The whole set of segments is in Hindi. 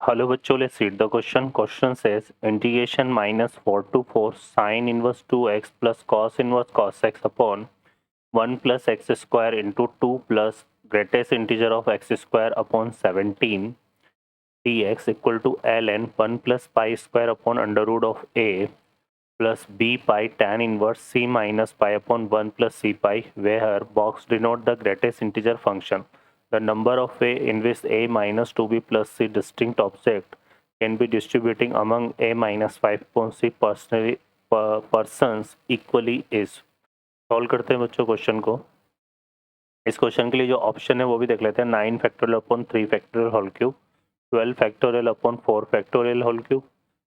Hello bachcho, let's read the question. Question says integration minus 4 to 4 sin inverse 2x plus cos inverse cos x upon 1 plus x square into 2 plus greatest integer of x square upon 17 dx equal to ln 1 plus pi square upon under root of a plus b pi tan inverse c minus pi upon 1 plus c pi, where box denote the greatest integer function. The number of way in which a minus 2b plus c distinct object can be distributing among a minus 5 upon c persons equally is. Solve करते हैं बच्चों क्वेश्चन को. इस क्वेश्चन के लिए जो ऑप्शन है वो भी देख लेते हैं. 9 factorial upon 3 factorial whole cube, 12 factorial upon 4 factorial whole cube,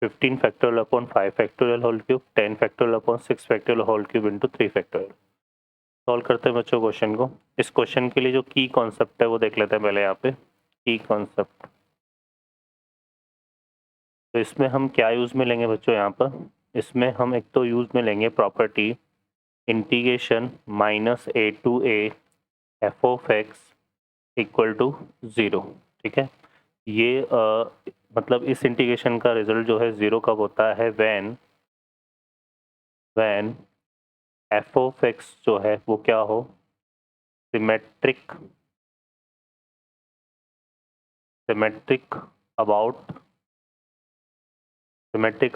15 factorial upon 5 factorial whole cube, 10 factorial upon 6 factorial whole cube into 3 factorial. Solve करते हैं बच्चों क्वेश्चन को. इस क्वेश्चन के लिए जो की कॉन्सेप्ट है वो देख लेते हैं पहले. यहाँ पे की कॉन्सेप्ट, तो इसमें हम क्या यूज में लेंगे बच्चों. यहाँ पर इसमें हम एक तो यूज में लेंगे property integration minus a to a f of x equal to 0. ठीक है. ये मतलब इस इंटीग्रेशन का रिजल्ट जो है 0 कब होता है, व्हेन एफ ऑफ एक्स जो है वो क्या हो, सिमेट्रिक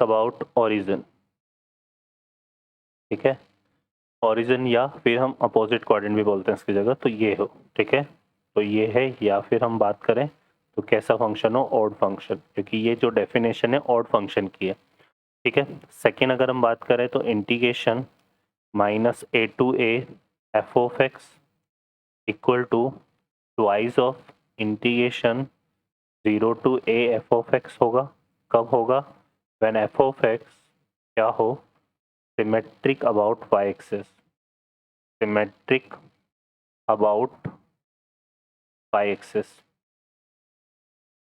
अबाउट ओरिजिन. ठीक है. ओरिजिन या फिर हम अपोजिट क्वाड्रेंट भी बोलते हैं इसकी जगह. तो ये हो. ठीक है. तो ये है. या फिर हम बात करें तो कैसा फंक्शन हो, ऑड फंक्शन, क्योंकि ये जो डेफिनेशन है ऑड फंक्शन की है. ठीक है. सेकेंड अगर हम बात करें तो integration minus a to a f of x equal to twice of integration 0 to a f of x होगा. कब होगा, व्हेन एफ ऑफ एक्स क्या हो, symmetric about y axis. Symmetric about y axis.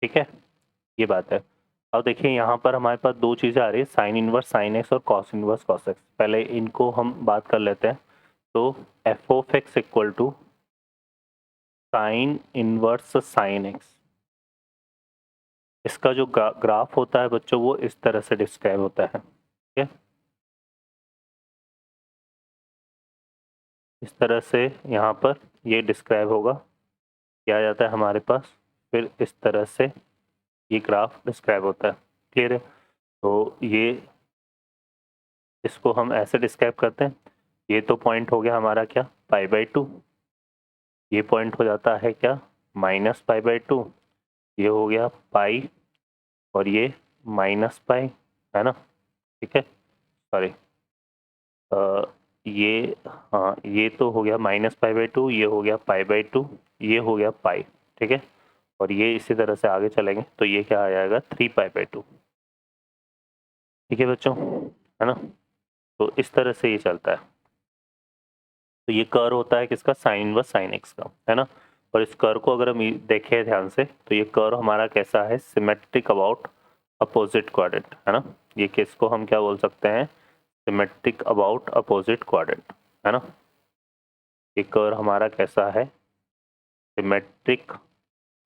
ठीक है. ये बात है. अब देखिए यहाँ पर हमारे पास दो चीज़ें आ रही है, साइन इनवर्स साइन एक्स और कॉस इनवर्स कॉस एक्स. पहले इनको हम बात कर लेते हैं. तो f of x equal to sine inverse sine x. इसका जो ग्राफ होता है बच्चों वो इस तरह से डिस्क्राइब होता है. ठीक है. इस तरह से यहाँ पर ये डिस्क्राइब होगा, किया जाता है हमारे पास. फिर इस तरह से ये ग्राफ डिस्क्राइब होता है. क्लियर है. तो ये इसको हम ऐसे डिस्क्राइब करते हैं. ये तो पॉइंट हो गया हमारा क्या, पाई बाई 2. ये पॉइंट हो जाता है क्या, माइनस पाई बाई 2. ये हो गया पाई और ये माइनस पाई, है ना. ठीक है. सॉरी, ये हाँ ये तो हो गया माइनस पाई बाई 2, ये हो गया पाई बाई 2, ये हो गया पाई. ठीक है. और ये इसी तरह से आगे चलेंगे तो ये क्या आ जाएगा, 3 पाई बाई 2. ठीक है बच्चों, है ना. तो इस तरह से ये चलता है. तो ये कर होता है किसका, साइन इनवर्स साइन एक्स का, है ना. और इस कर को अगर हम देखें ध्यान से तो ये कर हमारा कैसा है, सिमेट्रिक अबाउट अपोजिट क्वाड्रेंट, है ना. ये किसको हम क्या बोल सकते हैं, सिमेट्रिक अबाउट अपोजिट क्वाड्रेंट, है ना. ये कर हमारा कैसा है, सिमेट्रिक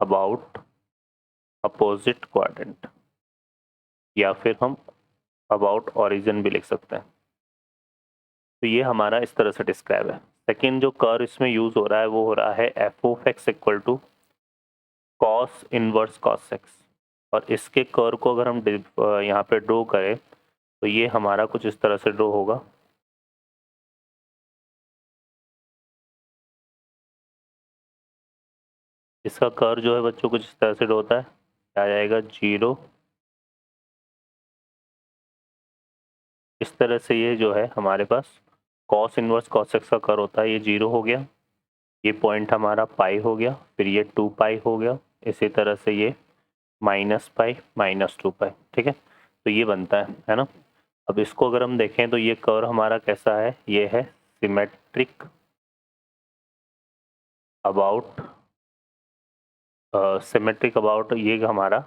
अबाउट अपोजिट क्वाड्रेंट, या फिर हम अबाउट ओरिजिन भी लिख सकते हैं. तो ये हमारा इस तरह से डिस्क्राइब है. सेकेंड जो कर इसमें यूज हो रहा है वो हो रहा है f of x equal to cos inverse cos x. और इसके कर को अगर हम यहाँ पे ड्रॉ करें तो ये हमारा कुछ इस तरह से ड्रॉ होगा. इसका कर जो है बच्चों कुछ इस तरह से ड्रॉ होता है. क्या आ जाएगा, 0. इस तरह से ये जो है हमारे पास कॉस इनवर्स कॉस एक्स का कर होता है. ये 0 हो गया. ये पॉइंट हमारा पाई हो गया. फिर ये 2 पाई हो गया. इसी तरह से ये माइनस पाई माइनस 2 पाई. ठीक है. तो ये बनता है ना. अब इसको अगर हम देखें तो ये कर्व हमारा कैसा है, ये है सिमेट्रिक अबाउट ये हमारा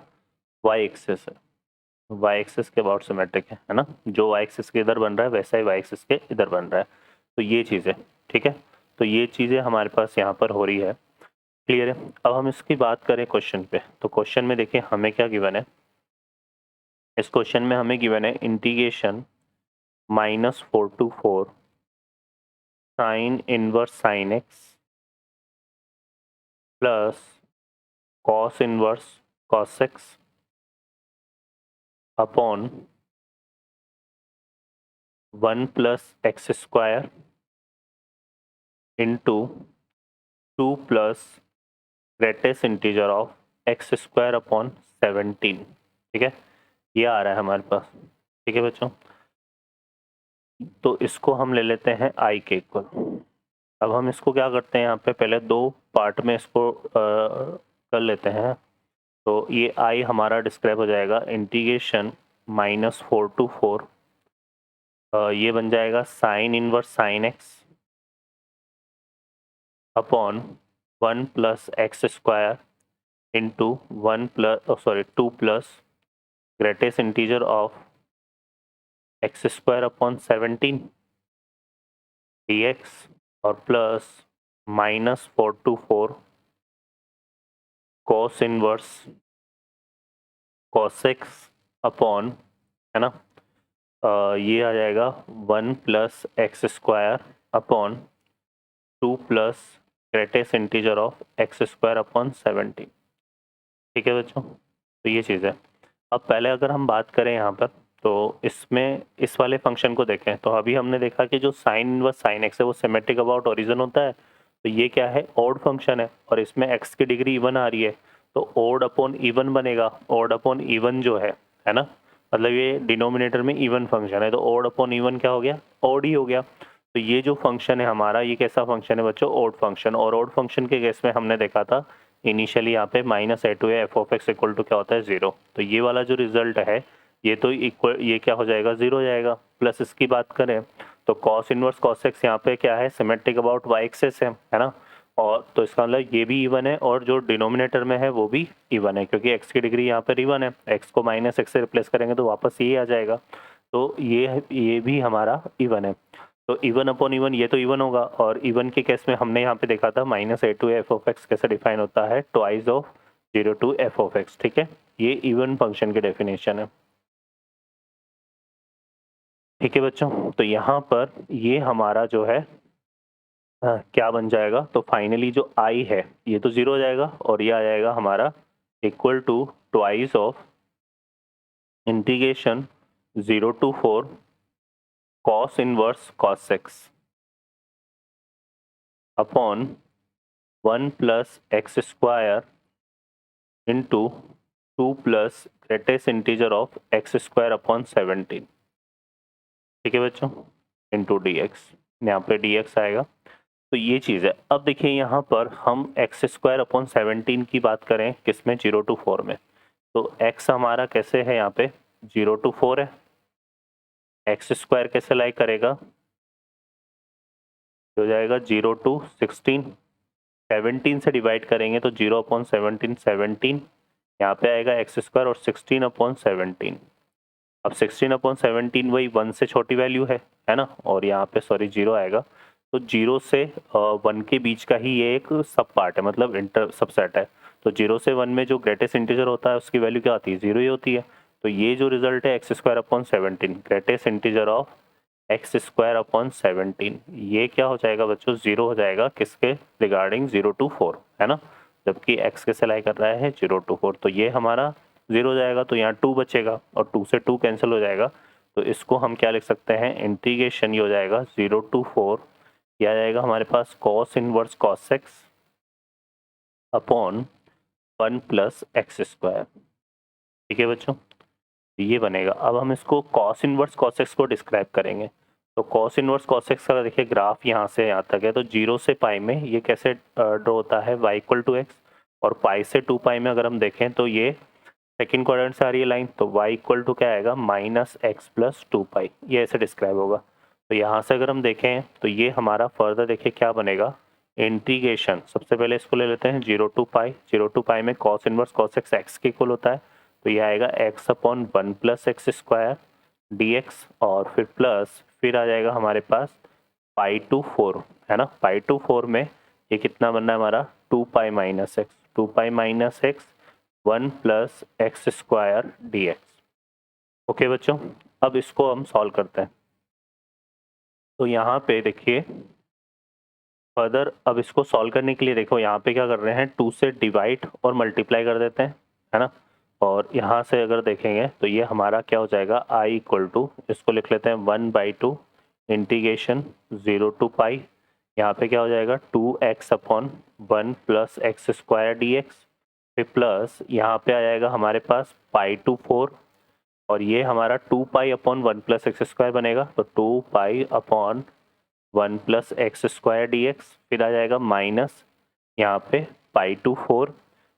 वाई एक्सिस है. वाई एक्सिस के अबाउट सिमेट्रिक है ना. जो वाई एक्सिस के इधर बन रहा है वैसा ही वाई एक्सिस के इधर बन रहा है. तो ये चीज़ है. ठीक है. तो ये चीज़ें हमारे पास यहाँ पर हो रही है. क्लियर है। अब हम इसकी बात करें क्वेश्चन पे, तो क्वेश्चन में देखिए हमें क्या गिवन है। इस क्वेश्चन में हमें गिवन है integration -4 to 4 sign inverse sine x plus cos inverse cos x upon 1 + x² into 2 + greatest integer of x² upon 17। ठीक है, ये आ रहा है हमारे पास। ठीक है बच्चों, तो इसको हम ले लेते हैं i के इक्वल। अब हम इसको क्या करते हैं, यहाँ पे पहले दो पार्ट में इसको कर लेते हैं। तो ये i हमारा डिस्क्राइब हो जाएगा इंटीग्रेशन -4 to 4, ये बन जाएगा sign inverse sine x upon 1 + x² into 2 + greatest integer of x² upon 17 dx और plus -4 to 4 cos inverse cos x upon, है ना, ये आ जाएगा 1 + x² upon 2 + greatest integer of x² upon 17। ठीक है बच्चों, तो ये चीज़ है। अब पहले अगर हम बात करें यहाँ पर, तो इसमें इस वाले फंक्शन को देखें, तो अभी हमने देखा कि जो साइन इनवर्स साइन एक्स है वो सिमेट्रिक अबाउट ओरिजिन होता है। तो ये क्या है, ऑड फंक्शन है और इसमें एक्स की डिग्री इवन आ रही है, तो ऑड अपॉन इवन बनेगा। ऑड अपॉन इवन जो है ना, मतलब ये डिनोमिनेटर में इवन फंक्शन है, तो ऑड अपॉन इवन क्या हो गया, ऑड ही हो गया। तो ये जो फंक्शन है हमारा, ये कैसा फंक्शन है बच्चों, ऑड फंक्शन। और ऑड फंक्शन के केस में हमने देखा था इनिशियली यहाँ पे -a to a f(x) equal to क्या होता है, 0। तो ये वाला जो रिजल्ट है ये तो इक्वल, ये क्या हो जाएगा, 0 हो जाएगा। प्लस इसकी बात करें तो कॉस इनवर्स कॉस एक्स यहाँ पे क्या है, सिमेट्रिक अबाउट y एक्सिस है ना। और तो इसका मतलब ये भी इवन है और जो डिनोमिनेटर में है वो भी इवन है, क्योंकि x की डिग्री यहाँ पर इवन है। x को -x से रिप्लेस करेंगे तो वापस ये आ जाएगा। तो ये भी हमारा इवन है। तो इवन अपॉन इवन ये तो इवन होगा, और इवन के केस में हमने यहाँ पे देखा था -a to a f(x) कैसे डिफाइन होता है, ट्वाइस ऑफ 0 to f(x). ठीक है, ये इवन फंक्शन की डेफिनेशन है। ठीक है बच्चों, तो यहाँ पर ये हमारा जो है क्या बन जाएगा, तो फाइनली जो i है ये तो 0 हो जाएगा और ये आ जाएगा हमारा equal to twice of integration 0 to 4 cos inverse cos x upon 1 + x² into 2 + greatest integer of x² upon 17। ठीक है बच्चों, इंटू dx, यहाँ पे dx आएगा। तो ये चीज़ है। अब देखिए यहाँ पर हम x² अपॉन 17 की बात करें किसमें, 0 to 4 में। तो x हमारा कैसे है, यहाँ पे 0 to 4 है, x² कैसे लाइक करेगा, हो जाएगा 0 to 16। 17 से डिवाइड करेंगे तो 0 अपॉन 17 17, यहाँ पे आएगा x² और 16 अपॉन 17। अब 16 अपॉन 17 वही 1 से छोटी वैल्यू है ना, और यहाँ पे सॉरी 0 आएगा। तो 0 से 1 के बीच का ही ये एक सब पार्ट है, मतलब इंटर सबसेट है। तो 0 से 1 में जो ग्रेटेस्ट इंटीजर होता है उसकी वैल्यू क्या आती है, 0 ही होती है। तो ये जो रिजल्ट है x² upon 17, greatest integer of x² upon 17, ये क्या हो जाएगा बच्चों, 0 हो जाएगा किसके रिगार्डिंग, 0 to 4, है ना। जबकि x कैसे लाई कर रहा है, 0 to 4, तो ये हमारा 0 हो जाएगा। तो यहाँ 2 बचेगा और 2 से 2 कैंसिल हो जाएगा। तो इसको हम क्या लिख सकते हैं, इंटीग्रेशन ये हो जाएगा 0 to 4, ये आ जाएगा हमारे पास cos inverse cos x upon 1 + x²। ठीक है बच्चों, ये बनेगा। अब हम इसको cos इनवर्स cos x को डिस्क्राइब करेंगे। तो cos इनवर्स cos x का देखिए ग्राफ यहाँ से यहाँ तक है, तो 0 से पाई में ये कैसे ड्रॉ होता है, y इक्वल टू एक्स, और पाई से 2 पाई में अगर हम देखें तो ये सेकंड क्वाड्रेंट से आ रही है लाइन, तो y इक्वल टू क्या आएगा, -x + 2 पाई, ये ऐसे डिस्क्राइब होगा। तो यहाँ से अगर हम देखें तो ये हमारा फर्दर देखिए क्या बनेगा, इंटीग्रेशन, सबसे पहले इसको ले लेते हैं 0 to पाई। 0 to पाई में cos inverse cos x x के इक्वल होता है, तो ये आएगा x अपॉन 1 + x² dx, और फिर प्लस फिर आ जाएगा हमारे पास पाई to 4, है ना। पाई to 4 में ये कितना बनना है हमारा, two pi minus x 1 plus x square d x. Okay बच्चों, अब इसको हम सॉल्व करते हैं। तो यहाँ पे देखिए फर्दर, अब इसको सॉल्व करने के लिए देखो यहाँ पे क्या कर रहे हैं, 2 से डिवाइड और मल्टीप्लाई कर देते हैं, है ना। और यहाँ से अगर देखेंगे तो ये हमारा क्या हो जाएगा, i इक्वल टू, इसको लिख लेते हैं 1/2 इंटीग्रेशन 0 टू पाई, यहाँ पे क्या हो जाएगा 2x upon 1 plus x square d x, फिर प्लस यहाँ पे आ जाएगा हमारे पास पाई टू 4, और ये हमारा 2 पाई अपॉन 1 प्लस एक्स स्क्वायर बनेगा, तो 2 पाई upon 1 plus x square d x, फिर आ जाएगा माइनस यहाँ पे पाई टू 4,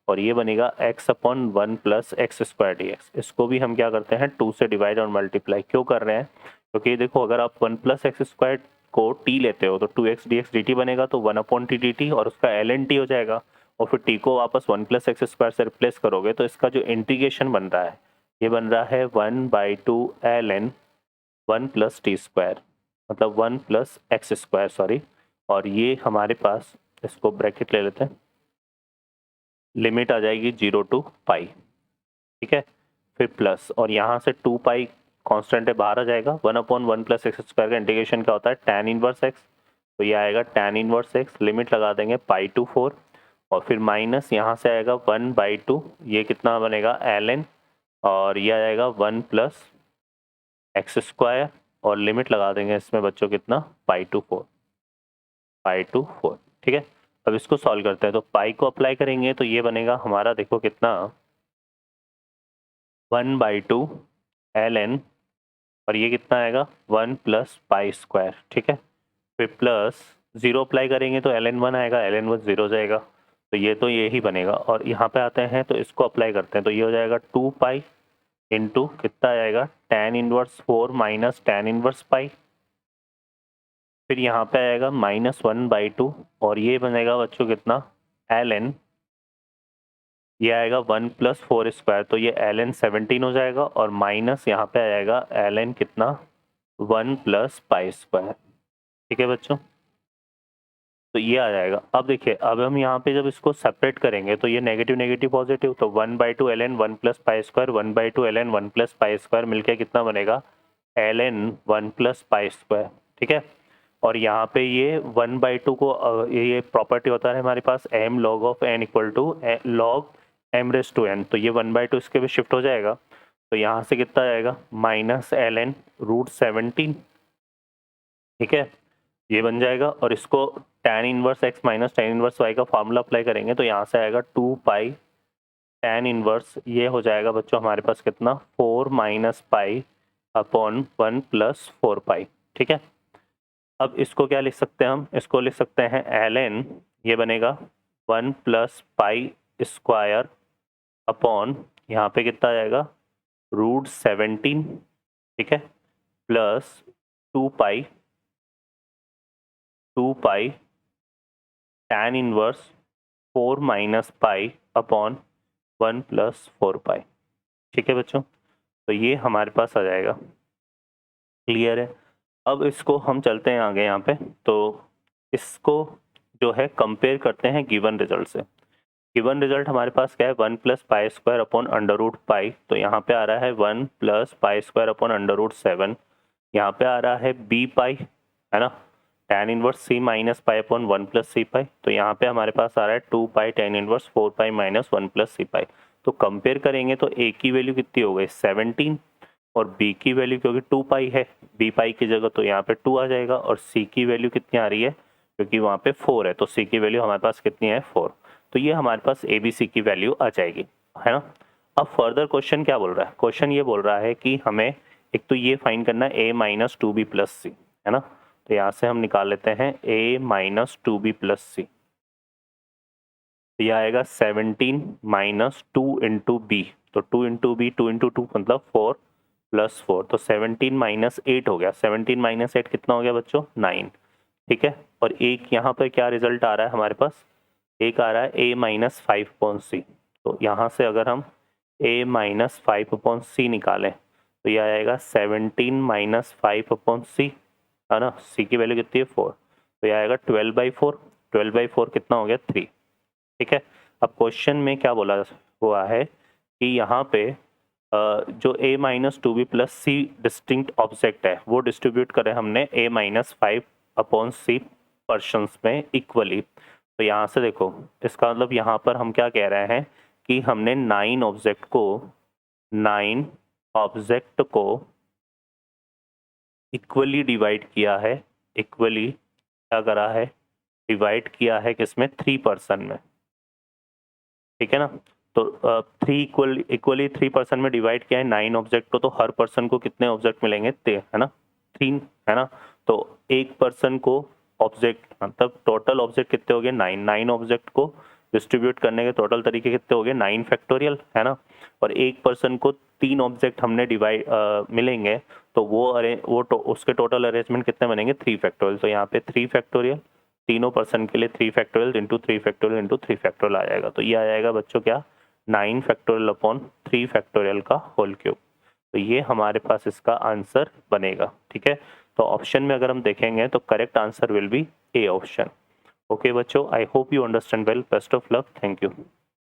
और ये बनेगा x upon 1 plus x square d x. इसको भी हम क्या करते हैं 2 से डिवाइड और मल्टीप्लाई क्यों कर रहे हैं, क्योंकि देखो अगर आप 1 प्लस एक्स स्क्वायर को t लेते हो तो 2x dx dt बनेगा, तो 1 अपॉन टी dt और उसका ln t हो जाएगा, और फिर t को वापस 1 प्लस एक्स स्क्वायर से रिप्लेस करोगे तो इसका जो इंटीग्रेशन बन रहा है ये बन रहा है 1/2 ln 1 प्लस टी स्क्वायर, मतलब 1 प्लस एक्स स्क्वायर सॉरी, और ये हमारे पास, इसको ब्रैकेट ले लेते हैं, लिमिट आ जाएगी 0 टू पाई, ठीक है, फिर प्लस, और यहाँ से 2 पाई कांस्टेंट है बाहर आ जाएगा, 1 अपॉन 1 प्लस एक्स स्क्वायर का इंटीग्रेशन क्या होता है tan इनवर्स एक्स, तो ये आएगा tan इनवर्स एक्स, लिमिट लगा देंगे पाई टू 4, और फिर माइनस यहाँ से आएगा 1/2, ये कितना बनेगा ln, और ये आ जाएगा 1 प्लस एक्स स्क्वायर, और लिमिट लगा देंगे इसमें बच्चों कितना पाई टू 4, ठीक है। अब इसको सॉल्व करते हैं, तो पाई को अप्लाई करेंगे तो ये बनेगा हमारा, देखो कितना 1/2 ln, और ये कितना आएगा 1 प्लस पाई स्क्वायर, ठीक है, फिर प्लस 0 अप्लाई करेंगे तो ln 1 आएगा, ln 1 0 जाएगा, तो ये तो यही बनेगा, और यहाँ पे आते हैं तो इसको अप्लाई करते हैं, तो ये हो जाएगा 2 पाई इंटू कितना आएगा tan inverse 4 minus tan inverse पाई, फिर यहाँ पे आएगा -1/2, और ये बनेगा बच्चों कितना ln, ये आएगा 1 प्लस 4 स्क्वायर, तो ये ln 17 हो जाएगा, और माइनस यहाँ पे आएगा ln कितना 1 प्लस पाई स्क्वायर, ठीक है बच्चों, तो ये आ जाएगा। अब देखिए अब हम यहाँ पे जब इसको सेपरेट करेंगे तो ये नेगेटिव नेगेटिव पॉजिटिव, तो 1/2 ln 1 plus pi square, 1/2 ln 1 plus pi square मिलके कितना बनेगा ln 1 प्लस पाई स्क्वायर, ठीक है। और यहाँ पे ये 1/2 को ये प्रॉपर्टी होता है हमारे पास m log of n equal to log m raise to n, तो ये 1/2 इसके भी शिफ्ट हो जाएगा, तो यहाँ से कितना आएगा -ln √17, ठीक है, ये बन जाएगा, और इसको tan inverse x minus tan inverse y का फार्मूला अप्लाई करेंगे तो यहाँ से आएगा 2 पाई tan इनवर्स, ये हो जाएगा बच्चों हमारे पास कितना 4 माइनस पाई अपॉन 1 प्लस 4 पाई, ठीक है। अब इसको क्या लिख सकते हैं हम, इसको लिख सकते हैं ln, ये बनेगा 1 प्लस पाई स्क्वायर अपॉन यहाँ पे कितना आएगा √17, ठीक है, plus 2 pi tan inverse 4 minus pi upon 1 plus 4 पाई, ठीक है बच्चों, तो ये हमारे पास आ जाएगा, क्लियर है। अब इसको हम चलते हैं आगे यहाँ पे, तो इसको जो है कंपेयर करते हैं गिवन रिजल्ट से। गिवन रिजल्ट हमारे पास क्या है 1 प्लस पाई स्क्वायर अपॉन √पाई, तो यहाँ पे आ रहा है 1 प्लस पाई स्क्वायर अपॉन √7, यहाँ पे आ रहा है b पाई, है ना, tan inverse c minus pi upon 1 plus C pi, तो यहाँ पे हमारे पास आ रहा है 2 pi tan inverse 4 pi minus 1 plus C pi, तो कंपेयर करेंगे तो a की वैल्यू कितनी हो गई 17, और b की वैल्यू क्योंकि 2 पाई है b पाई की जगह तो यहाँ पे 2 आ जाएगा, और c की वैल्यू कितनी आ रही है क्योंकि वहाँ पे 4 है, तो c की वैल्यू हमारे पास कितनी है 4, तो ये हमारे पास ए बी सी की वैल्यू आ जाएगी, है ना। अब फर्दर क्वेश्चन क्या बोल रहा है, क्वेश्चन ये बोल रहा है कि हमें एक तो ये फाइंड करना है a माइनस 2b प्लस सी, है ना, तो यहाँ से हम निकाल लेते हैं a माइनस 2b प्लस सी, तो यह आएगा 17 माइनस 2 इंटू बी, तो 2 इंटू बी 2 इंटू 2 मतलब 4 प्लस 4, तो 17 माइनस 8 हो गया, 17 माइनस 8 कितना हो गया बच्चों 9, ठीक है। और एक यहाँ पर क्या रिजल्ट आ रहा है हमारे पास, एक आ रहा है a माइनस 5 अपॉन सी, तो यहाँ से अगर हम a माइनस 5 अपॉन सी निकालें तो यह आएगा 17 माइनस 5 अपॉन सी, है ना, c की वैल्यू कितनी है 4, तो यह आएगा 12/4, 12/4 कितना हो गया 3, ठीक है। अब क्वेश्चन में क्या बोला हुआ है कि यहाँ पे जो a minus two b plus c distinct object है वो डिस्ट्रीब्यूट करे हमने a minus 5 upon c persons में इक्वली। तो यहाँ से देखो इसका मतलब यहाँ पर हम क्या कह रहे हैं कि हमने 9 ऑब्जेक्ट को इक्वली डिवाइड किया है, इक्वली क्या करा है, डिवाइड किया है किसमें, 3 पर्सन में, ठीक है ना। तो 3 इक्वली 3 पर्सन में डिवाइड किया है 9 ऑब्जेक्ट को, तो हर पर्सन को कितने ऑब्जेक्ट मिलेंगे, है ना, 3, है ना। तो एक पर्सन को ऑब्जेक्ट मतलब टोटल ऑब्जेक्ट कितने हो गए, 9 ऑब्जेक्ट को डिस्ट्रीब्यूट करने के टोटल तरीके कितने हो गए, 9 फैक्टोरियल, है ना। और एक पर्सन को 3 ऑब्जेक्ट हमने डिवाइड मिलेंगे तो उसके टोटल अरेंजमेंट कितने बनेंगे, 3 फैक्टोरियल। तो यहाँ पे 3 फैक्टोरियल तीनों पर्सन के लिए 3 factorial into 3 factorial into 3 factorial आ जाएगा। तो ये आ जाएगा बच्चों क्या, 9 फैक्टोरियल अपॉन 3 फैक्टोरियल का होल क्यूब। तो ये हमारे पास इसका आंसर बनेगा, ठीक है। तो ऑप्शन में अगर हम देखेंगे तो correct answer will be A option. Okay बच्चों, I hope you understand well, best of luck, thank you.